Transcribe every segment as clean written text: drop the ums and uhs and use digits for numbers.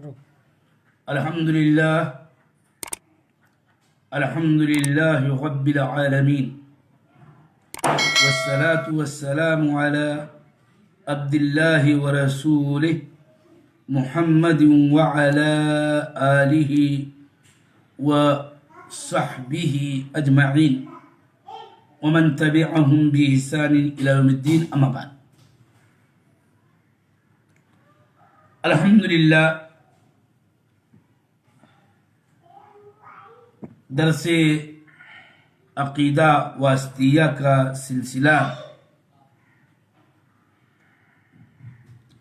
الحمد لله رب العالمين والصلاة والسلام على عبد الله ورسوله محمد وعلى آله وصحبه أجمعين ومن تبعهم بإحسان إلى يوم الدين أما بعد. الحمدللہ درس عقیدہ واسطیہ کا سلسلہ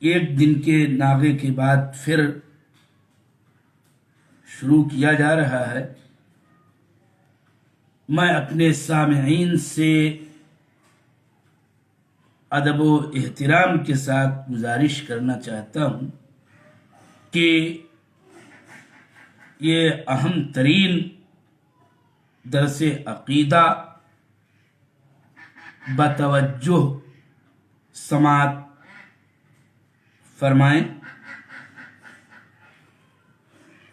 ایک دن کے ناغے کے بعد پھر شروع کیا جا رہا ہے. میں اپنے سامعین سے ادب و احترام کے ساتھ گزارش کرنا چاہتا ہوں کہ یہ اہم ترین درس عقیدہ بتوجہ سماعت فرمائیں.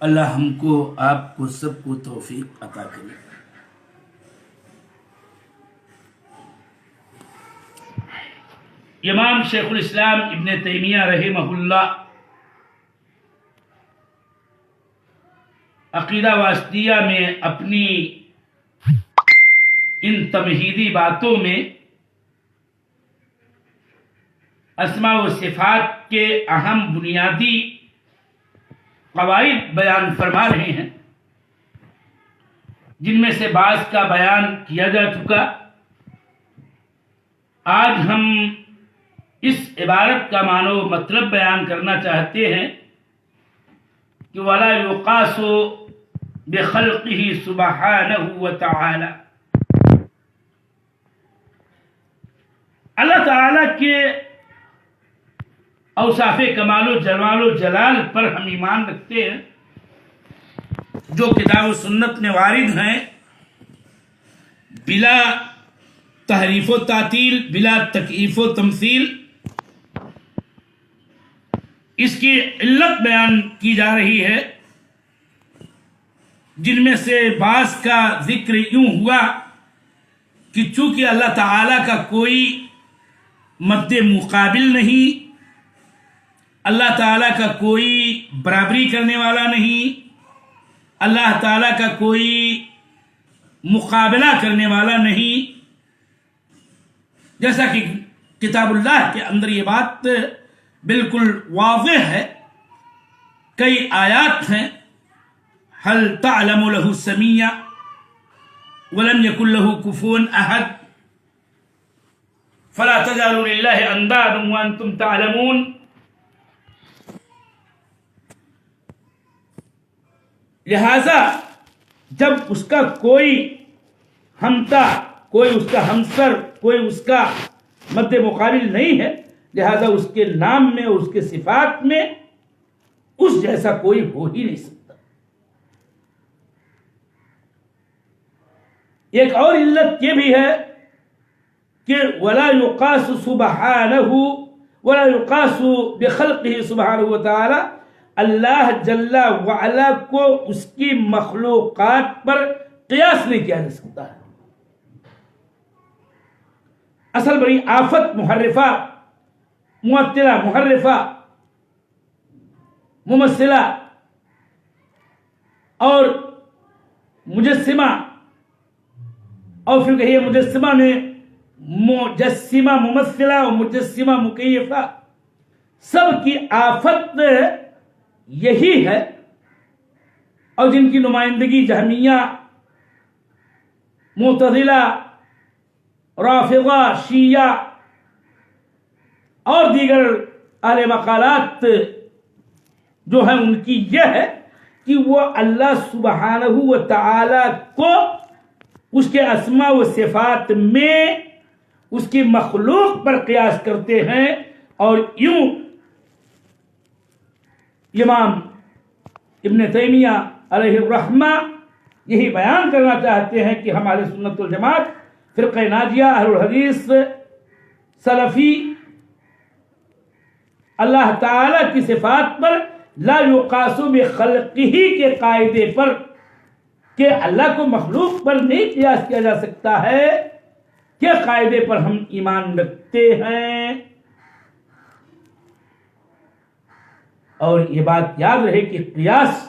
اللہ ہم کو آپ کو سب کو توفیق عطا کرے. امام شیخ الاسلام ابن تیمیہ رحمہ اللہ عقیدہ واسطیہ میں اپنی ان تمہیدی باتوں میں اسماء و صفات کے اہم بنیادی قواعد بیان فرما رہے ہیں، جن میں سے بعض کا بیان کیا جا چکا. آج ہم اس عبارت کا معنی و مطلب بیان کرنا چاہتے ہیں کہ وَلَا يُقَاسُ بِخَلْقِهِ سُبْحَانَهُ وَتَعَالَى. اللہ تعالیٰ کے اوصاف کمال و جمال و جلال پر ہم ایمان رکھتے ہیں جو کتاب و سنت میں وارد ہیں، بلا تحریف و تعطیل، بلا تکییف و تمثیل. اس کی علت بیان کی جا رہی ہے، جن میں سے بعض کا ذکر یوں ہوا کہ چونکہ اللہ تعالیٰ کا کوئی مد مقابل نہیں، اللہ تعالیٰ کا کوئی برابری کرنے والا نہیں، اللہ تعالیٰ کا کوئی مقابلہ کرنے والا نہیں، جیسا کہ کتاب اللہ کے اندر یہ بات بالکل واضح ہے. کئی آیات ہیں، هل تعلم له سمیہ ولم یکن له کفوا احد فلا تجعلوا للہ اندادا وانتم تعلمون. لہذا جب اس کا کوئی ہمتا، کوئی اس کا ہمسر، کوئی اس کا مد مقابل نہیں ہے، لہذا اس کے نام میں، اس کے صفات میں اس جیسا کوئی ہو ہی نہیں سکتا. ایک اور علت یہ بھی ہے کہ وَلَا يُقَاسُ سُبْحَانَهُ وَلَا يُقَاسُ بِخَلْقِهِ سُبْحَانَهُ وَتَعَالَى. اللہ جل وعلا کو اس کی مخلوقات پر قیاس نہیں کیا جا سکتا ہے. اصل بڑی آفت محرفہ، معطلہ، محرفہ، ممثلہ اور مجسمہ، اور پھر کہیے مجسمہ میں مجسمہ ممثلہ اور مجسمہ مکیفہ، سب کی آفت یہی ہے، اور جن کی نمائندگی جہمیہ، معتزلہ، رافضہ، شیعہ اور دیگر اہل مقالات جو ہیں ان کی یہ ہے کہ وہ اللہ سبحانہ و تعالی کو اس کے اسماء و صفات میں اس کی مخلوق پر قیاس کرتے ہیں. اور یوں امام ابن تیمیہ علیہ الرحمہ یہی بیان کرنا چاہتے ہیں کہ ہمارے سنت والجماعت، فرقہ ناجیہ، اہل الحدیث، سلفی اللہ تعالی کی صفات پر لا یقاس بخلقہ کے قاعدے پر کہ اللہ کو مخلوق پر نہیں قیاس کیا جا سکتا ہے کے قاعدے پر ہم ایمان رکھتے ہیں. اور یہ بات یاد رہے کہ قیاس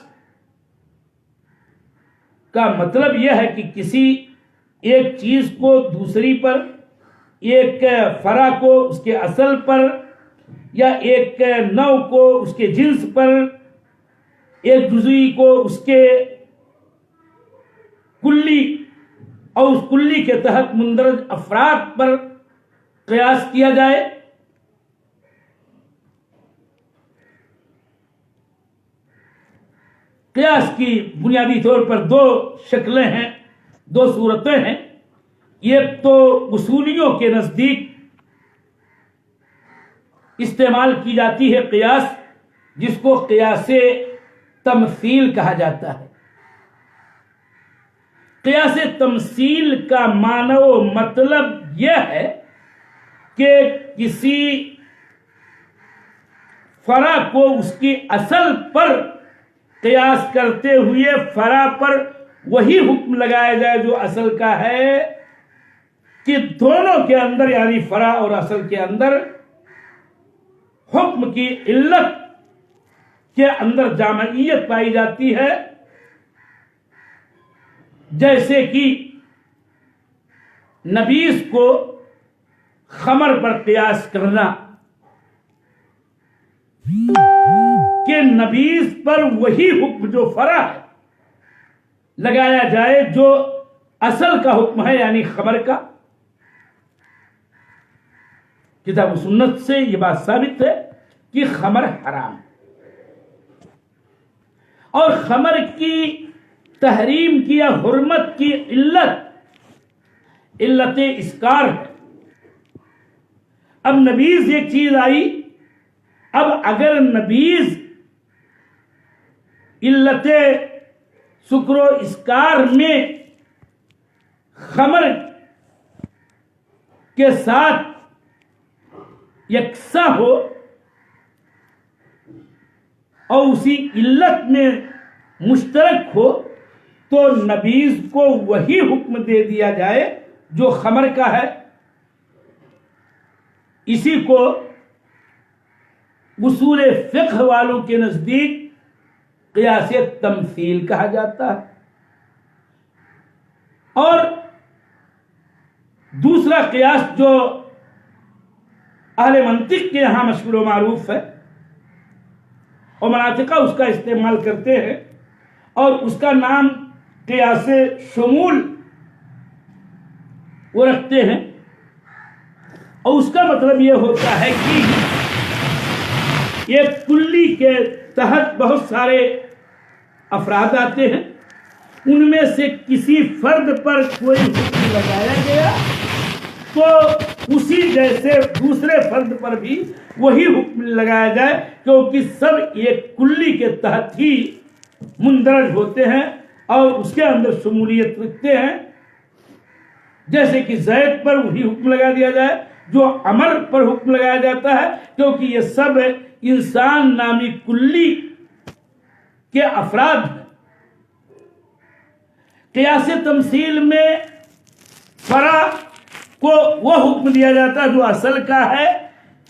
کا مطلب یہ ہے کہ کسی ایک چیز کو دوسری پر، ایک فرع کو اس کے اصل پر، یا ایک نوع کو اس کے جنس پر، ایک جزوی کو اس کے کلی اور اس کلی کے تحت مندرج افراد پر قیاس کیا جائے. قیاس کی بنیادی طور پر دو شکلیں ہیں، دو صورتیں ہیں. ایک تو اصولیوں کے نزدیک استعمال کی جاتی ہے قیاس، جس کو قیاس تمثیل کہا جاتا ہے. قیاس تمثیل کا معنی و مطلب یہ ہے کہ کسی فرع کو اس کی اصل پر قیاس کرتے ہوئے فرع پر وہی حکم لگایا جائے جو اصل کا ہے، کہ دونوں کے اندر یعنی فرع اور اصل کے اندر حکم کی علت کے اندر جامعیت پائی جاتی ہے. جیسے کہ نبیذ کو خمر پر قیاس کرنا، کہ نبیذ پر وہی حکم جو فرع ہے لگایا جائے جو اصل کا حکم ہے یعنی خمر کا. کتاب و سنت سے یہ بات ثابت ہے کہ خمر حرام ہے، اور خمر کی تحریم کی یا حرمت کی علت اسکار ہے. اب نبیذ ایک چیز آئی، اب اگر نبیذ علت سکر و اسکار میں خمر کے ساتھ یکساں ہو اور اسی علت میں مشترک ہو تو نبیذ کو وہی حکم دے دیا جائے جو خمر کا ہے. اسی کو اصول فقہ والوں کے نزدیک قیاس تمثیل کہا جاتا ہے. اور دوسرا قیاس جو اہل منطق کے یہاں مشہور و معروف ہے اور مناطقہ اس کا استعمال کرتے ہیں، اور اس کا نام قیاس شمول وہ رکھتے ہیں. اور اس کا مطلب یہ ہوتا ہے کہ ایک کلی کے تحت بہت سارے افراد آتے ہیں، ان میں سے کسی فرد پر کوئی حکم لگایا گیا تو اسی جیسے دوسرے فرد پر بھی وہی حکم لگایا جائے، کیونکہ سب ایک کلی کے تحت ہی مندرج ہوتے ہیں اور اس کے اندر شمولیت رکھتے ہیں. جیسے کہ زید پر وہی حکم لگا دیا جائے جو عمر پر حکم لگایا جاتا ہے، کیونکہ یہ سب انسان نامی کلی کے افراد ہیں. قیاس تمثیل میں فرع کو وہ حکم دیا جاتا ہے جو اصل کا ہے،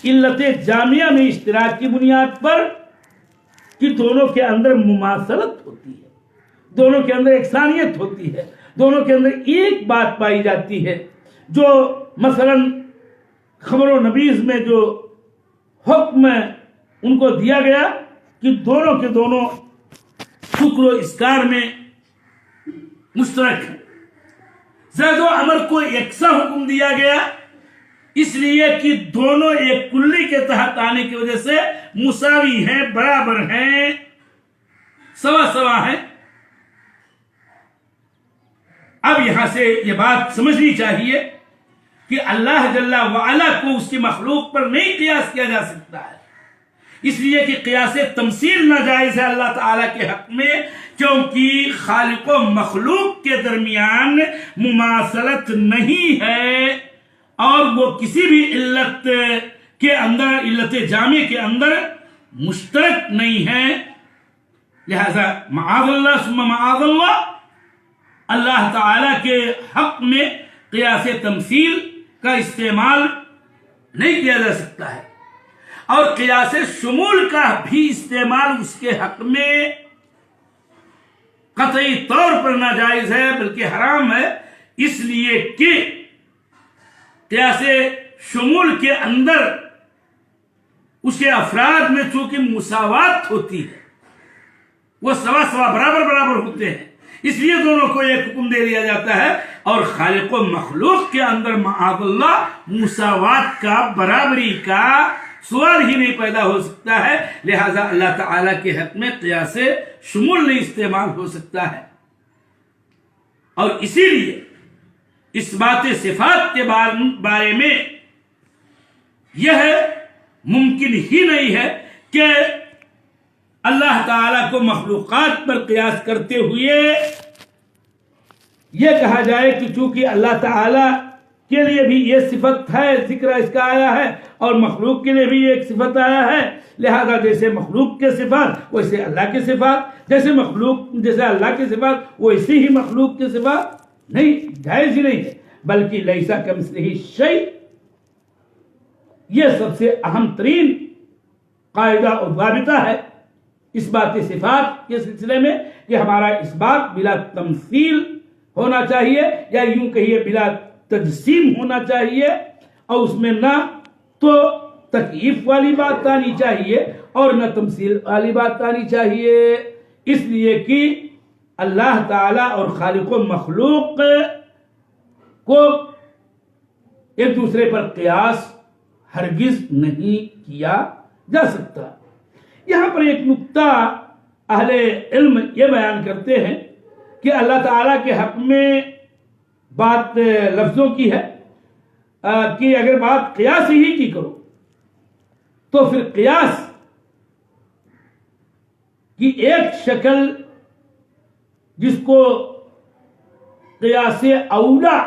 علت جامعہ میں اشتراک کی بنیاد پر، کہ دونوں کے اندر مماثلت ہوتی ہے، دونوں کے اندر یکسانیت ہوتی ہے، دونوں کے اندر ایک بات پائی جاتی ہے. جو مثلا خمر و نبیذ میں جو حکم ان کو دیا گیا کہ دونوں کے دونوں سکر و اسکار میں مشترک ہیں، زید و عمر کو یکساں حکم دیا گیا اس لیے کہ دونوں ایک کلی کے تحت آنے کی وجہ سے مساوی ہیں، برابر ہیں، سوا سوا ہیں. اب یہاں سے یہ بات سمجھنی چاہیے کہ اللہ جل وعلا کو اس کی مخلوق پر نہیں قیاس کیا جا سکتا ہے، اس لیے کہ قیاس تمثیل ناجائز ہے اللہ تعالیٰ کے حق میں، کیونکہ خالق و مخلوق کے درمیان مماثلت نہیں ہے، اور وہ کسی بھی علت کے اندر، علت جامع کے اندر مشترک نہیں ہے. لہذا معاذ اللہ ثم معاذ اللہ، اللہ تعالی کے حق میں قیاس تمثیل کا استعمال نہیں کیا جا سکتا ہے، اور قیاس شمول کا بھی استعمال اس کے حق میں قطعی طور پر ناجائز ہے بلکہ حرام ہے، اس لیے کہ قیاس شمول کے اندر اس کے افراد میں چونکہ مساوات ہوتی ہے، وہ سوا سوا برابر ہوتے ہیں، اس لیے دونوں کو ایک حکم دے دیا جاتا ہے، اور خالق و مخلوق کے اندر معاذ اللہ مساوات کا، برابری کا سوال ہی نہیں پیدا ہو سکتا ہے، لہذا اللہ تعالیٰ کے حق میں قیاس شمول نہیں استعمال ہو سکتا ہے۔ اور اسی لیے اس بات صفات کے بارے میں یہ ممکن ہی نہیں ہے کہ اللہ تعالیٰ کو مخلوقات پر قیاس کرتے ہوئے یہ کہا جائے کہ چونکہ اللہ تعالیٰ کے لیے بھی یہ صفت ہے، ذکر اس کا آیا ہے، اور مخلوق کے لیے بھی ایک صفت آیا ہے، لہذا جیسے مخلوق کے صفات ویسے اللہ کے صفات، جیسے اللہ کے صفات ویسے ہی مخلوق کے صفات، نہیں، جائز ہی نہیں ہے، بلکہ لیسا کمثلہ شیء، یہ سب سے اہم ترین قاعدہ اور ضابطہ ہے اس بات صفات کے سلسلے میں، کہ ہمارا اس بات بلا تمثیل ہونا چاہیے، یا یوں کہیے بلا تجسیم ہونا چاہیے، اور اس میں نہ تو تکییف والی بات آنی چاہیے اور نہ تمثیل والی بات آنی چاہیے، اس لیے کہ اللہ تعالیٰ اور خالق و مخلوق کو ایک دوسرے پر قیاس ہرگز نہیں کیا جا سکتا۔ یہاں پر ایک نکتہ اہل علم یہ بیان کرتے ہیں کہ اللہ تعالیٰ کے حق میں بات لفظوں کی ہے کہ اگر بات قیاس ہی کی کرو تو پھر قیاس کی ایک شکل جس کو قیاس اولا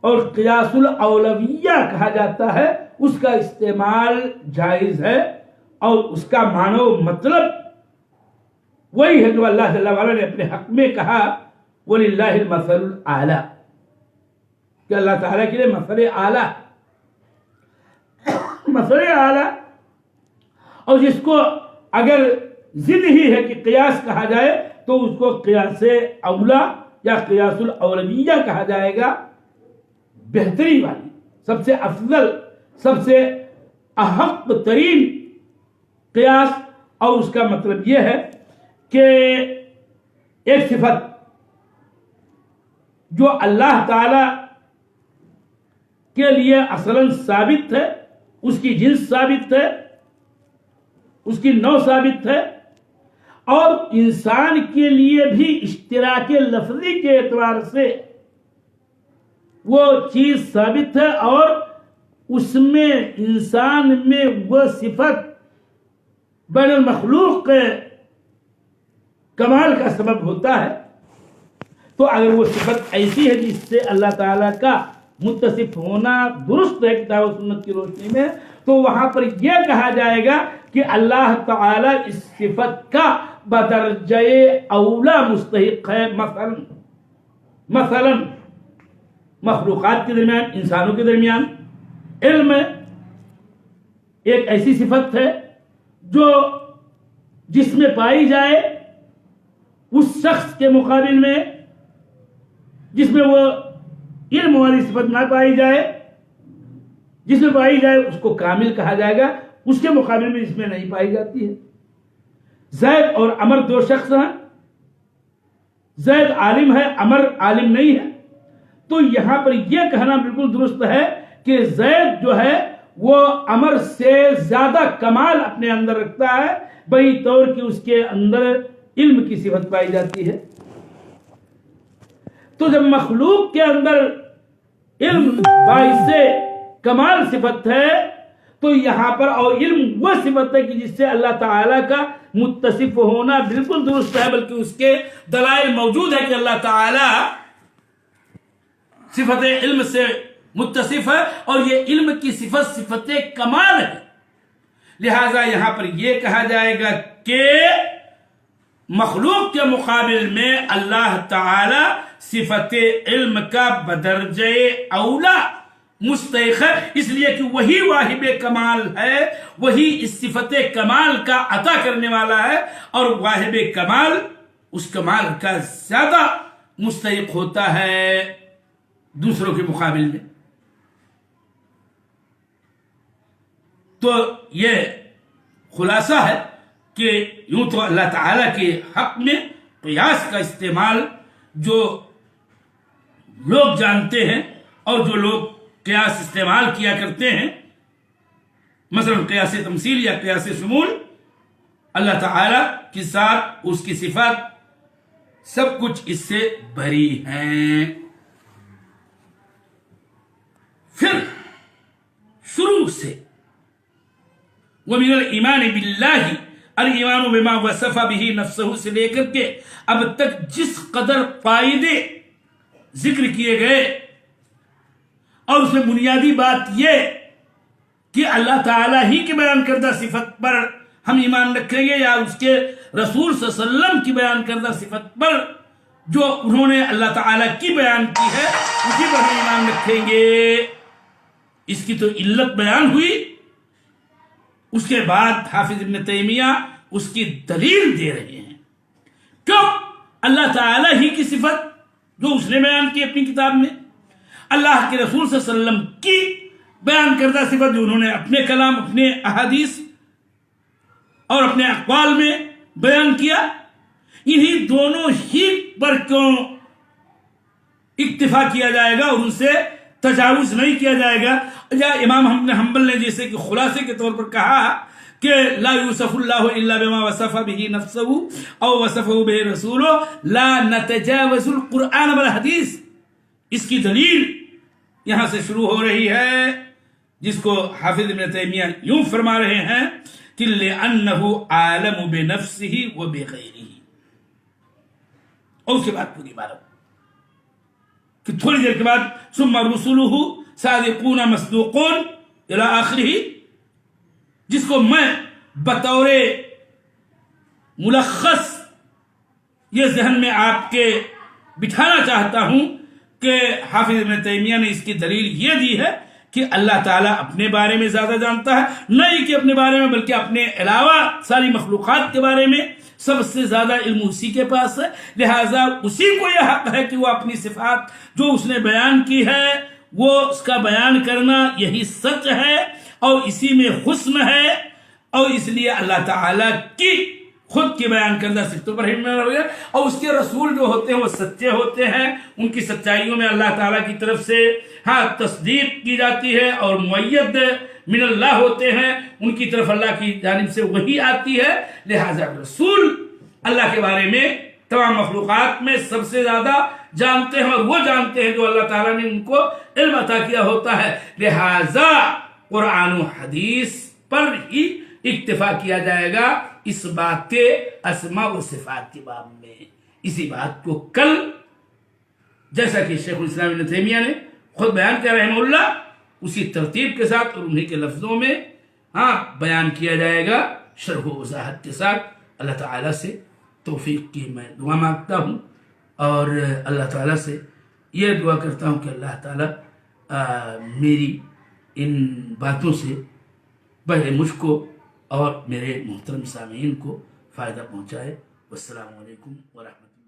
اور قیاس الاولویہ کہا جاتا ہے اس کا استعمال جائز ہے، اور اس کا معنی و مطلب وہی ہے جو اللہ جل وعلا نے اپنے حق میں کہا وَلِلَّهِ الْمَثَلُ الْأَعْلَى، کہ اللہ تعالیٰ کے لیے مثل اعلیٰ، اور جس کو اگر ضد ہی ہے کہ قیاس کہا جائے تو اس کو قیاس اولا یا قیاس الاولویہ کہا جائے گا، بہتری والی، سب سے افضل، سب سے احق ترین قیاس، اور اس کا مطلب یہ ہے کہ ایک صفت جو اللہ تعالی کے لیے اصلاً ثابت ہے، اس کی جنس ثابت ہے، اس کی نوع ثابت ہے، اور انسان کے لیے بھی اشتراک لفظی کے اعتبار سے وہ چیز ثابت ہے، اور اس میں انسان میں وہ صفت بین المخلوق کمال کا سبب ہوتا ہے، تو اگر وہ صفت ایسی ہے جس سے اللہ تعالیٰ کا متصف ہونا درست ہے کتاب و سنت کی روشنی میں، تو وہاں پر یہ کہا جائے گا کہ اللہ تعالیٰ اس صفت کا بدرجہ اولا مستحق ہے۔ مثلا مخلوقات کے درمیان، انسانوں کے درمیان علم ایک ایسی صفت ہے جو جس میں پائی جائے اس شخص کے مقابل میں جس میں وہ علم والی صفت نہ پائی جائے، جس میں پائی جائے اس کو کامل کہا جائے گا، اس کے مقابل میں جس میں نہیں پائی جاتی ہے۔ زید اور عمر دو شخص ہیں، زید عالم ہے، عمر عالم نہیں ہے، تو یہاں پر یہ کہنا بالکل درست ہے کہ زید جو ہے وہ عمر سے زیادہ کمال اپنے اندر رکھتا ہے، بہی طور کہ اس کے اندر علم کی صفت پائی جاتی ہے۔ تو جب مخلوق کے اندر علم باعث کمال صفت ہے تو یہاں پر اور علم وہ صفت ہے کہ جس سے اللہ تعالیٰ کا متصف ہونا بالکل درست ہے، بلکہ اس کے دلائل موجود ہے کہ اللہ تعالیٰ صفت علم سے متصف ہے، اور یہ علم کی صفت کمال ہے، لہذا یہاں پر یہ کہا جائے گا کہ مخلوق کے مقابل میں اللہ تعالی صفت علم کا بدرجہ اولا مستحق ہے، اس لیے کہ وہی واہب کمال ہے، وہی اس صفت کمال کا عطا کرنے والا ہے، اور واہب کمال اس کمال کا زیادہ مستحق ہوتا ہے دوسروں کے مقابل میں۔ تو یہ خلاصہ ہے کہ یوں تو اللہ تعالیٰ کے حق میں قیاس کا استعمال جو لوگ جانتے ہیں اور جو لوگ قیاس استعمال کیا کرتے ہیں، مثلا قیاس تمثیل یا قیاس شمول، اللہ تعالیٰ کے ساتھ اس کی صفات سب کچھ اس سے بری ہیں۔ پھر شروع سے وَمِنَ الْإِيمَانِ بِاللَّهِ الْإِيمَانُ بِمَا وَصَفَ بِهِ نَفْسَهُ سے لے کر کے اب تک جس قدر قاعدے ذکر کیے گئے، اور اس میں بنیادی بات یہ کہ اللہ تعالیٰ ہی کے بیان کردہ صفت پر ہم ایمان رکھیں گے، یا اس کے رسول صلی اللہ علیہ وسلم کی بیان کردہ صفت پر جو انہوں نے اللہ تعالیٰ کی بیان کی ہے اسی پر ہم ایمان رکھیں گے۔ اس کی تو علت بیان ہوئی، اس کے بعد حافظ ابن تیمیہ اس کی دلیل دے رہے ہیں۔ کیوں؟ اللہ تعالیٰ ہی کی صفت جو اس نے بیان کی اپنی کتاب میں، اللہ کے رسول صلی اللہ علیہ وسلم کی بیان کردہ صفت جو انہوں نے اپنے کلام، اپنے احادیث اور اپنے اقوال میں بیان کیا، انہی دونوں ہی پر کیوں اکتفا کیا جائے گا اور ان سے تجاوز نہیں کیا جائے گا؟ یا امام ابن حنبل نے جیسے کہ خلاصے کے طور پر کہا کہ لا یوصف اللہ الا بما وصف به نفسه او وصفه به رسوله لا نتجاوز القرآن والحدیث، اس کی دلیل یہاں سے شروع ہو رہی ہے، جس کو حافظ ابن تیمیہ یوں فرما رہے ہیں کہ لأنه عالم بنفسه وبغیره، اور اس کے بعد پوری عبارت کہ تھوڑی دیر کے بعد ثم رسله صادقون مصدوقون الى آخرہ، جس کو میں بطور ملخص یہ ذہن میں آپ کے بٹھانا چاہتا ہوں کہ حافظ ابن تیمیہ نے اس کی دلیل یہ دی ہے کہ اللہ تعالیٰ اپنے بارے میں زیادہ جانتا ہے، نہ ہی کہ اپنے بارے میں بلکہ اپنے علاوہ ساری مخلوقات کے بارے میں سب سے زیادہ علم اسی کے پاس ہے، لہٰذا اسی کو یہ حق ہے کہ وہ اپنی صفات جو اس نے بیان کی ہے وہ اس کا بیان کرنا یہی سچ ہے اور اسی میں حسن ہے، اور اس لیے اللہ تعالیٰ کی خود کی بیان کردہ صفتوں پر ہمت رہے، اور اس کے رسول جو ہوتے ہیں وہ سچے ہوتے ہیں، ان کی سچائیوں میں اللہ تعالیٰ کی طرف سے تصدیق کی جاتی ہے، اور مؤید من اللہ ہوتے ہیں، ان کی طرف اللہ کی جانب سے وحی آتی ہے، لہذا رسول اللہ کے بارے میں تمام مخلوقات میں سب سے زیادہ جانتے ہیں، اور وہ جانتے ہیں جو اللہ تعالیٰ نے ان کو علم عطا کیا ہوتا ہے، لہذا قرآن و حدیث پر ہی اکتفا کیا جائے گا اس بات کے اسماء و صفات کے باب میں۔ اسی بات کو کل جیسا کہ شیخ الاسلام ابن تیمیہ نے خود بیان کیا رحمہ اللہ، اسی ترتیب کے ساتھ اور انہی کے لفظوں میں بیان کیا جائے گا، شرح و وضاحت کے ساتھ۔ اللہ تعالیٰ سے توفیق کی میں دعا مانگتا ہوں، اور اللہ تعالیٰ سے یہ دعا کرتا ہوں کہ اللہ تعالیٰ میری ان باتوں سے بہر مجھ کو اور میرے محترم سامعین کو فائدہ پہنچائے۔ والسلام علیکم ورحمۃ اللہ۔